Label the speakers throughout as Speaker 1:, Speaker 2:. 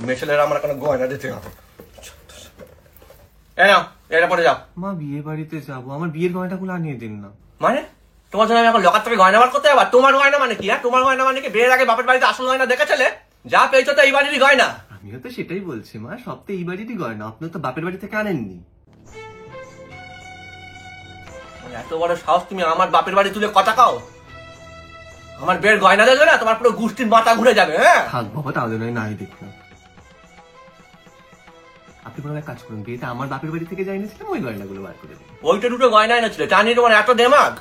Speaker 1: মেয়ে ছেলেরা আমার কোনো গয়না দিতে হবে। এ নাও, এটা পরে যাও।
Speaker 2: মা বিয়ে বাড়িতে যাবো, আমার বিয়ের গয়নাগুলো আনিয়ে দিন না।
Speaker 1: মানে তোমার জন্য আমি এখন লকার থেকে গয়না বার করতে যাবো? তোমার গয়না মানে কি? তোমার গয়না মানে কি? বিয়ের আগে বাপের বাড়িতে আসল গয়না দেখেছিলে? যা পেয়েছো তো এই বাড়িরই গয়না।
Speaker 2: আমিও তো সেটাই বলছি মা, সব তো এই বাড়িরই গয়না, আপনি তো বাপের বাড়ি থেকে আনেননি।
Speaker 1: এত বড় সাহস তুমি আমার বাপের বাড়ি তুলে কথা কাও? আমার বিয়ের গয়না দেখবে না, তোমার পুরো গোষ্ঠীর মাথা ঘুরে যাবে। হ্যাঁ
Speaker 2: থাক বাবা, তাহলে নয় নাই দেখুন। আপনি কোনো এক কাজ করুন, বিয়েতে আমার বাপের বাড়ি থেকে যাই নিয়েছিলাম, ওই গয়নাগুলো বার করে দিন।
Speaker 1: ওইটা দুটো গয়না এনেছিল, তা নিয়ে তোমার এত দেমাগ?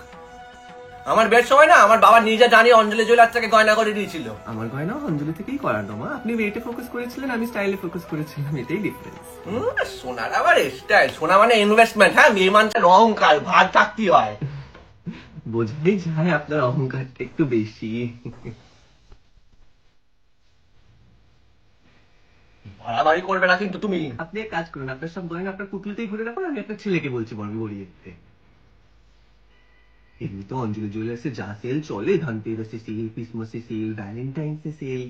Speaker 1: আমার বিয়ের সময় না আমার বাবা নিজে জানিয়ে অঞ্জলি জুয়েলার্স থেকে গয়না করে দিয়েছিল।
Speaker 2: আমার গয়না অঞ্জলি থেকেই করানো মা, আপনি ওয়েটে ফোকাস করেছিলেন, আমি স্টাইলে ফোকাস করেছিলাম, এটাই ডিফারেন্স।
Speaker 1: সোনার আবার স্টাইল? সোনা মানে ইনভেস্টমেন্ট। হ্যাঁ, মেয়ে মানুষের অহংকার, ভার থাকতে হয়।
Speaker 2: বোঝাই যায় আপনার অহংকারটা একটু বেশি।
Speaker 1: বাড়াবাড়ি করবে না কিন্তু তুমি।
Speaker 2: আপনি এক কাজ করুন, আপনার সব গয়না আপনার পুটলিতেই ঘুরে রাখুন, আমি আপনার ছেলেকে বলছি বরং গড়িয়ে দিতে। এমনি তো অঞ্জলি জুয়েলার্সে যা সেল চলে, ধনতেরাসে সেল, ক্রিসমাসে সেল, ভ্যালেন্টাইন্সে সেল।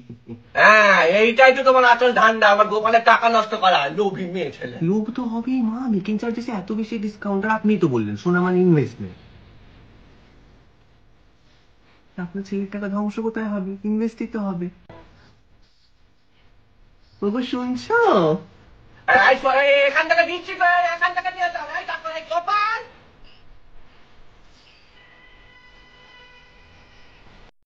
Speaker 1: হ্যাঁ, এইটাই তো তোমার আসল ধান্দা, আমার গোপালের টাকা নষ্ট করা, লোভী মেয়ে ছেলে।
Speaker 2: লোভ তো হবেই মা, মেকিং চার্জেসে এত বেশি ডিসকাউন্ট, আর আপনিই তো বললেন সোনা মানে ইনভেস্টমেন্ট। আপনার ছেলের টাকা ধ্বংস কোথায় হবে? ইনভেস্টই তো হবে। বাবা শুনছো?
Speaker 1: এখান থেকে দিচ্ছি, এখান থেকে দিয়ে যাও।